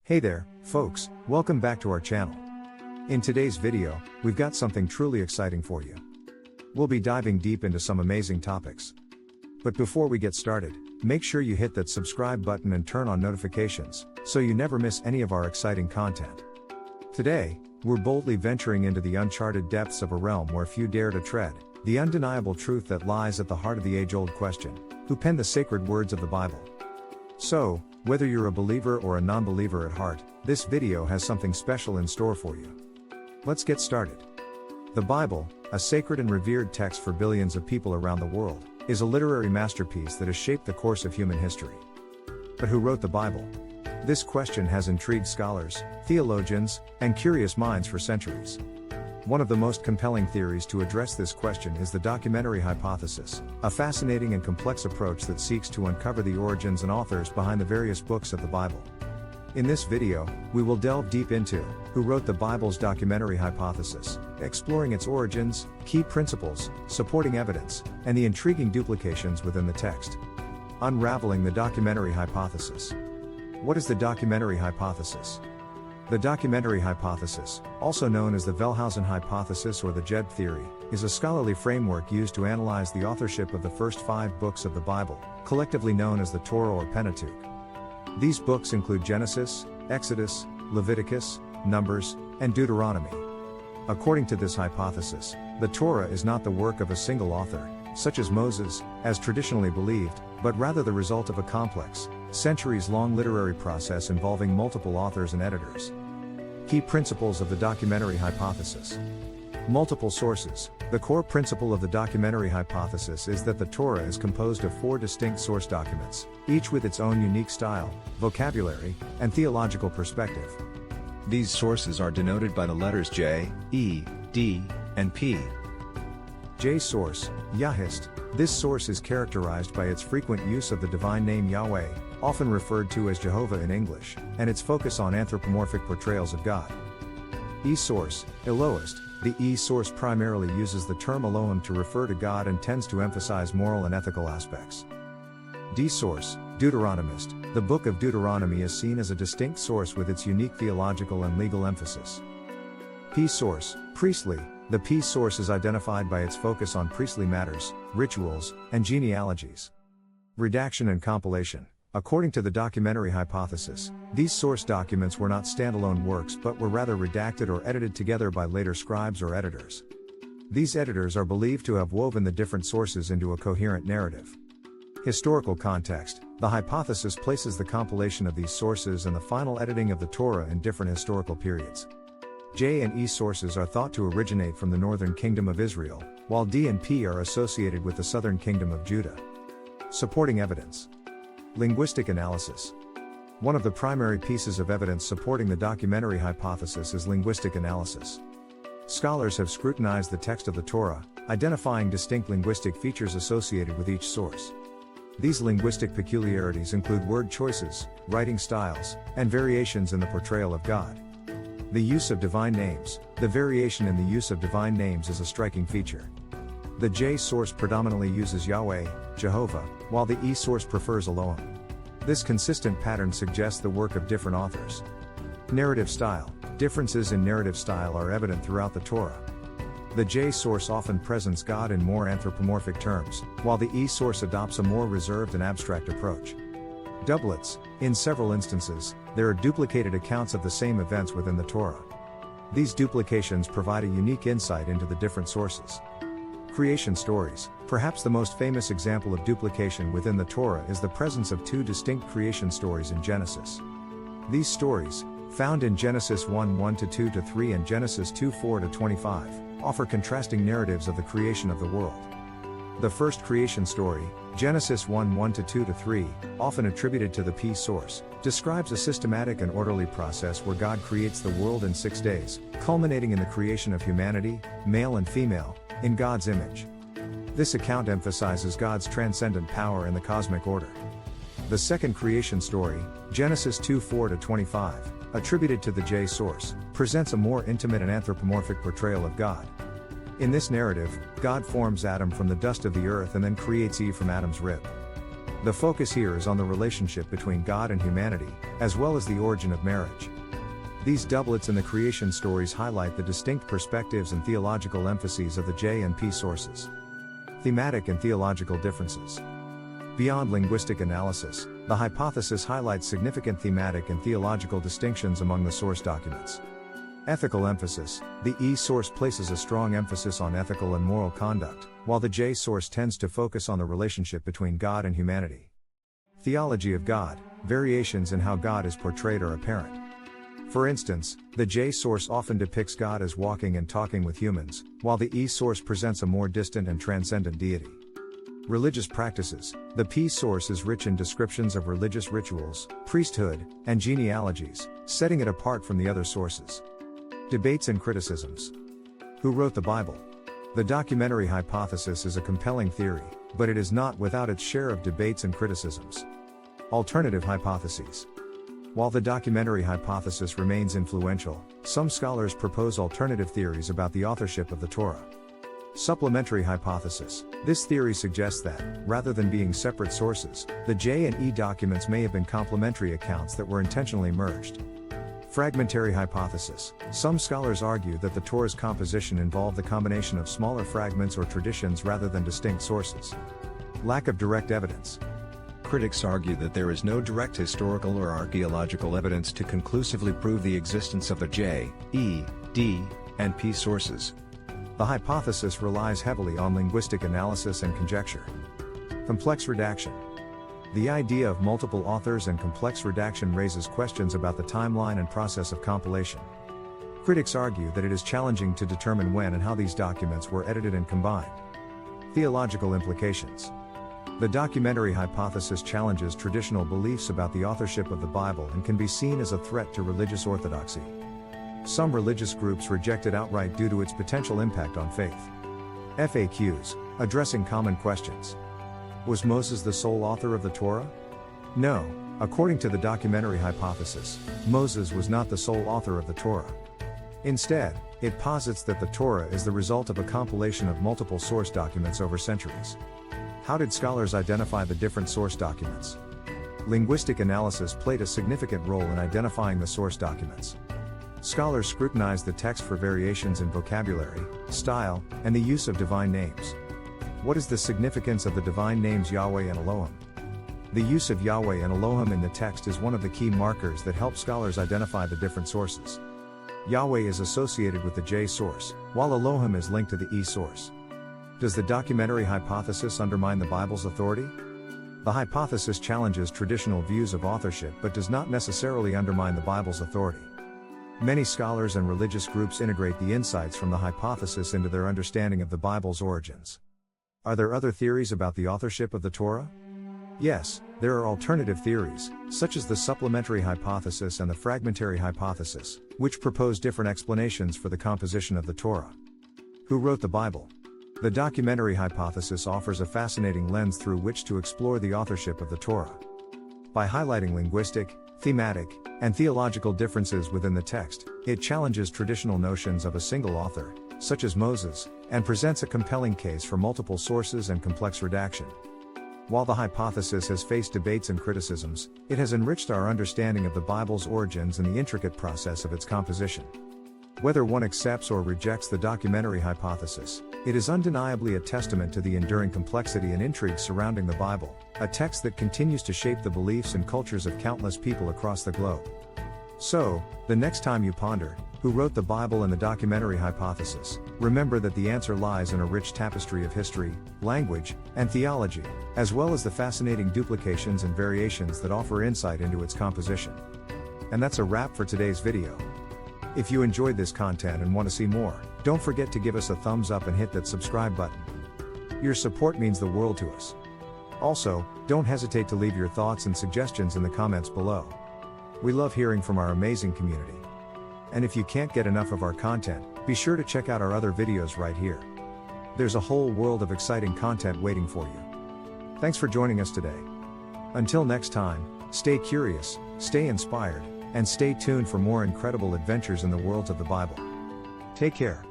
Hey there, folks, welcome back to our channel. In today's video, we've got something truly exciting for you. We'll be diving deep into some amazing topics. But before we get started, make sure you hit that subscribe button and turn on notifications, so you never miss any of our exciting content. Today, we're boldly venturing into the uncharted depths of a realm where few dare to tread, the undeniable truth that lies at the heart of the age-old question: who penned the sacred words of the Bible? So, whether you're a believer or a non-believer at heart, this video has something special in store for you. Let's get started. The Bible, a sacred and revered text for billions of people around the world, is a literary masterpiece that has shaped the course of human history. But who wrote the Bible? This question has intrigued scholars, theologians, and curious minds for centuries. One of the most compelling theories to address this question is the documentary hypothesis, a fascinating and complex approach that seeks to uncover the origins and authors behind the various books of the Bible. In this video, we will delve deep into who wrote the Bible's documentary hypothesis, exploring its origins, key principles, supporting evidence, and the intriguing duplications within the text. Unraveling the documentary hypothesis. What is the documentary hypothesis? The documentary hypothesis, also known as the Wellhausen hypothesis or the Jed theory, is a scholarly framework used to analyze the authorship of the first 5 books of the Bible, collectively known as the Torah or Pentateuch. These books include Genesis, Exodus, Leviticus, Numbers, and Deuteronomy. According to this hypothesis, the Torah is not the work of a single author, such as Moses, as traditionally believed, but rather the result of a complex, centuries-long literary process involving multiple authors and editors. Key principles of the documentary hypothesis. Multiple sources. The core principle of the documentary hypothesis is that the Torah is composed of 4 distinct source documents, each with its own unique style, vocabulary, and theological perspective. These sources are denoted by the letters J, E, D, and P. J source, Yahist. This source is characterized by its frequent use of the divine name Yahweh, often referred to as Jehovah in English, and its focus on anthropomorphic portrayals of God. E source, Elohist. The E source primarily uses the term Elohim to refer to God and tends to emphasize moral and ethical aspects. D source, Deuteronomist. The book of Deuteronomy is seen as a distinct source with its unique theological and legal emphasis. P source, Priestly. The P source is identified by its focus on priestly matters, rituals, and genealogies. Redaction and compilation. According to the documentary hypothesis, these source documents were not standalone works but were rather redacted or edited together by later scribes or editors. These editors are believed to have woven the different sources into a coherent narrative. Historical context. The hypothesis places the compilation of these sources and the final editing of the Torah in different historical periods. J and E sources are thought to originate from the northern kingdom of Israel, while D and P are associated with the southern kingdom of Judah. Supporting evidence. Linguistic analysis. One of the primary pieces of evidence supporting the documentary hypothesis is linguistic analysis. Scholars have scrutinized the text of the Torah, identifying distinct linguistic features associated with each source. These linguistic peculiarities include word choices, writing styles, and variations in the portrayal of God. The use of divine names. The variation in the use of divine names is a striking feature. The J source predominantly uses Yahweh, Jehovah, while the E source prefers Elohim. This consistent pattern suggests the work of different authors. Narrative style. Differences in narrative style are evident throughout the Torah. The J source often presents God in more anthropomorphic terms, while the E source adopts a more reserved and abstract approach. Doublets. In several instances, there are duplicated accounts of the same events within the Torah. These duplications provide a unique insight into the different sources. Creation stories. Perhaps the most famous example of duplication within the Torah is the presence of 2 distinct creation stories in Genesis. These stories, found in Genesis 1:1-2-3 and Genesis 2:4-25, offer contrasting narratives of the creation of the world. The first creation story, Genesis 1:1-2-3, often attributed to the P source, describes a systematic and orderly process where God creates the world in 6 days, culminating in the creation of humanity, male and female, in God's image. This account emphasizes God's transcendent power in the cosmic order. The second creation story, Genesis 2:4-25, attributed to the J source, presents a more intimate and anthropomorphic portrayal of God. In this narrative, God forms Adam from the dust of the earth and then creates Eve from Adam's rib. The focus here is on the relationship between God and humanity, as well as the origin of marriage. These doublets in the creation stories highlight the distinct perspectives and theological emphases of the J and P sources. Thematic and theological differences. Beyond linguistic analysis, the hypothesis highlights significant thematic and theological distinctions among the source documents. Ethical emphasis. The E source places a strong emphasis on ethical and moral conduct, while the J source tends to focus on the relationship between God and humanity. Theology of God. Variations in how God is portrayed are apparent. For instance, the J source often depicts God as walking and talking with humans, while the E source presents a more distant and transcendent deity. Religious practices. The P source is rich in descriptions of religious rituals, priesthood, and genealogies, setting it apart from the other sources. Debates and criticisms. Who wrote the Bible? The documentary hypothesis is a compelling theory, but it is not without its share of debates and criticisms. Alternative hypotheses. While the documentary hypothesis remains influential, some scholars propose alternative theories about the authorship of the Torah. Supplementary hypothesis. This theory suggests that, rather than being separate sources, the J and E documents may have been complementary accounts that were intentionally merged. Fragmentary hypothesis. Some scholars argue that the Torah's composition involved the combination of smaller fragments or traditions rather than distinct sources. Lack of direct evidence. Critics argue that there is no direct historical or archaeological evidence to conclusively prove the existence of the J, E, D, and P sources. The hypothesis relies heavily on linguistic analysis and conjecture. Complex redaction. The idea of multiple authors and complex redaction raises questions about the timeline and process of compilation. Critics argue that it is challenging to determine when and how these documents were edited and combined. Theological implications. The documentary hypothesis challenges traditional beliefs about the authorship of the Bible and can be seen as a threat to religious orthodoxy. Some religious groups reject it outright due to its potential impact on faith. FAQs, addressing common questions. Was Moses the sole author of the Torah? No, according to the documentary hypothesis, Moses was not the sole author of the Torah. Instead, it posits that the Torah is the result of a compilation of multiple source documents over centuries. How did scholars identify the different source documents? Linguistic analysis played a significant role in identifying the source documents. Scholars scrutinized the text for variations in vocabulary, style, and the use of divine names. What is the significance of the divine names Yahweh and Elohim? The use of Yahweh and Elohim in the text is one of the key markers that help scholars identify the different sources. Yahweh is associated with the J source, while Elohim is linked to the E source. Does the documentary hypothesis undermine the Bible's authority? The hypothesis challenges traditional views of authorship but does not necessarily undermine the Bible's authority. Many scholars and religious groups integrate the insights from the hypothesis into their understanding of the Bible's origins. Are there other theories about the authorship of the Torah? Yes, there are alternative theories, such as the supplementary hypothesis and the fragmentary hypothesis, which propose different explanations for the composition of the Torah. Who wrote the Bible? The documentary hypothesis offers a fascinating lens through which to explore the authorship of the Torah. By highlighting linguistic, thematic, and theological differences within the text, it challenges traditional notions of a single author, such as Moses, and presents a compelling case for multiple sources and complex redaction. While the hypothesis has faced debates and criticisms, it has enriched our understanding of the Bible's origins and the intricate process of its composition. Whether one accepts or rejects the documentary hypothesis, it is undeniably a testament to the enduring complexity and intrigue surrounding the Bible, a text that continues to shape the beliefs and cultures of countless people across the globe. So, the next time you ponder, who wrote the Bible and the documentary hypothesis, remember that the answer lies in a rich tapestry of history, language, and theology, as well as the fascinating duplications and variations that offer insight into its composition. And that's a wrap for today's video. If you enjoyed this content and want to see more, don't forget to give us a thumbs up and hit that subscribe button. Your support means the world to us. Also, don't hesitate to leave your thoughts and suggestions in the comments below. We love hearing from our amazing community. And if you can't get enough of our content, be sure to check out our other videos right here. There's a whole world of exciting content waiting for you. Thanks for joining us today. Until next time, stay curious, stay inspired, and stay tuned for more incredible adventures in the worlds of the Bible. Take care.